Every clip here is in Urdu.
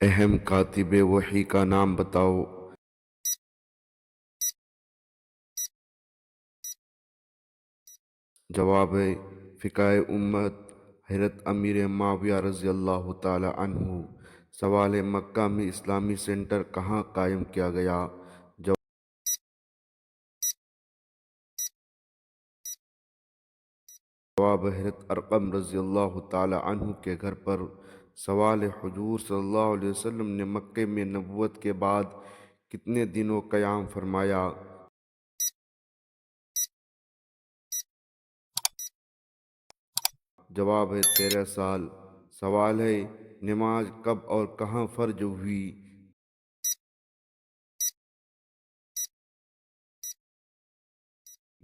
اہم کاتب وحی کا نام بتاؤ۔ جواب ہے فقہ امت حضرت امیر معاویہ رضی اللہ تعالی عنہ۔ سوال ہے مکہ میں اسلامی سینٹر کہاں قائم کیا گیا؟ جواب ہے حضرت ارقم رضی اللہ تعالی عنہ کے گھر پر۔ سوال ہے حضور صلی اللہ علیہ وسلم نے مکہ میں نبوت کے بعد کتنے دنوں قیام فرمایا؟ جواب ہے 13 سال۔ سوال ہے نماز کب اور کہاں فرض ہوئی؟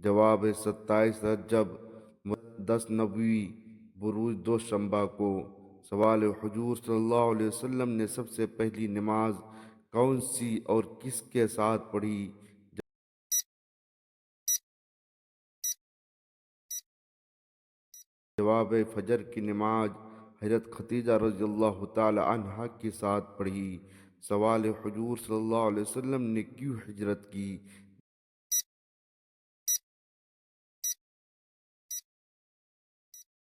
جواب ہے 27 رجب 10 نبوی بروج دوشنبہ کو۔ سوال ہے حضور صلی اللہ علیہ وسلم نے سب سے پہلی نماز کون سی اور کس کے ساتھ پڑھی؟ جواب ہے فجر کی نماز حضرت خدیجہ رضی اللہ تعالی عنہا کے ساتھ پڑھی۔ سوال ہے حضور صلی اللہ علیہ وسلم نے کیوں ہجرت کی؟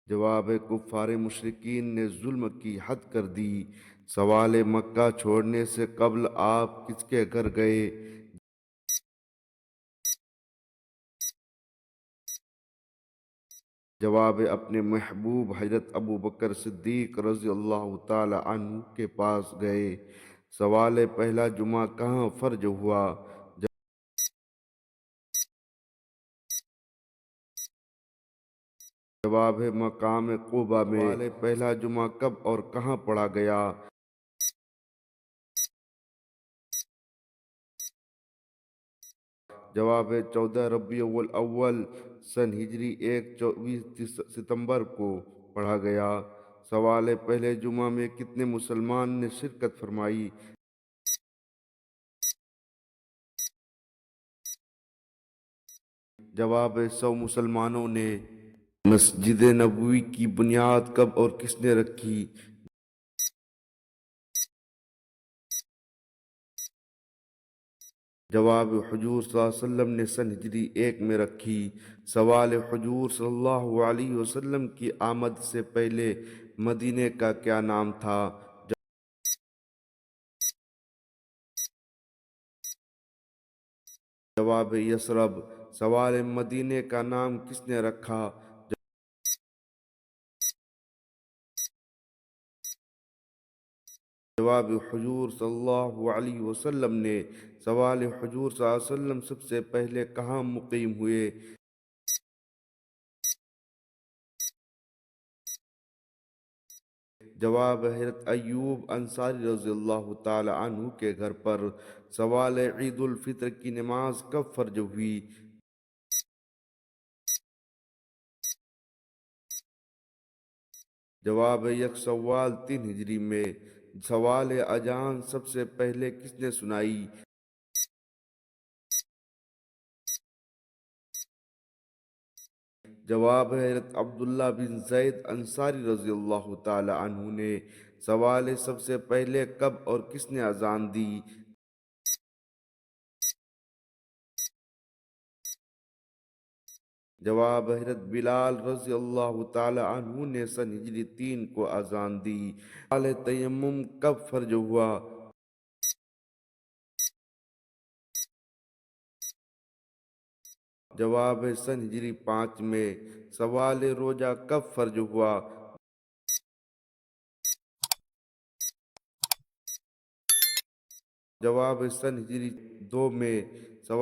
جواب ہے کفار مشرکین نے ظلم کی حد کر دی۔ سوال ہے مکہ چھوڑنے سے قبل آپ کس کے گھر گئے؟ جواب ہے اپنے محبوب حضرت ابو بکر صدیق رضی اللہ تعالی عنہ کے پاس گئے۔ سوال ہے پہلا جمعہ کہاں فرض ہوا؟ جواب ہے مقام قباء میں۔ سوال ہے پہلا جمعہ کب اور کہاں پڑھا گیا؟ جواب ہے 14 ربیع الاول سن ہجری 24 ستمبر کو پڑھا گیا۔ سوال ہے پہلے جمعہ میں کتنے مسلمان نے شرکت فرمائی؟ جواب ہے 100 مسلمانوں نے۔ مسجد نبوی کی بنیاد کب اور کس نے رکھی؟ جواب حضور صلی اللہ علیہ وسلم نے سن ہجری 1 میں رکھی۔ سوال حضور صلی اللہ علیہ وسلم کی آمد سے پہلے مدینے کا کیا نام تھا؟ جواب یثرب۔ سوال مدینے کا نام کس نے رکھا؟ جواب حضور صلی اللہ علیہ وسلم نے۔ سوال حضور صلی اللہ علیہ وسلم سب سے پہلے کہاں مقیم ہوئے؟ جواب حضرت ایوب انصاری رضی اللہ تعالی عنہ کے گھر پر۔ سوال عید الفطر کی نماز کب فرض ہوئی؟ جواب یک سوال 3 ہجری میں۔ سوال اذان سب سے پہلے کس نے سنائی؟ جواب ہے حضرت عبداللہ بن زید انصاری رضی اللہ تعالی عنہ نے۔ سوال سب سے پہلے کب اور کس نے اذان دی؟ جواب حضرت بلال رضی اللہ تعالی عنہ نے سن ہجری 3 کو اذان دی۔ سوال تیمم کب فرض ہوا؟ جواب ہے سن ہجری 5 میں۔ سوال روزہ کب فرض ہوا؟ جواب سن ہجری 2 میں۔ سوال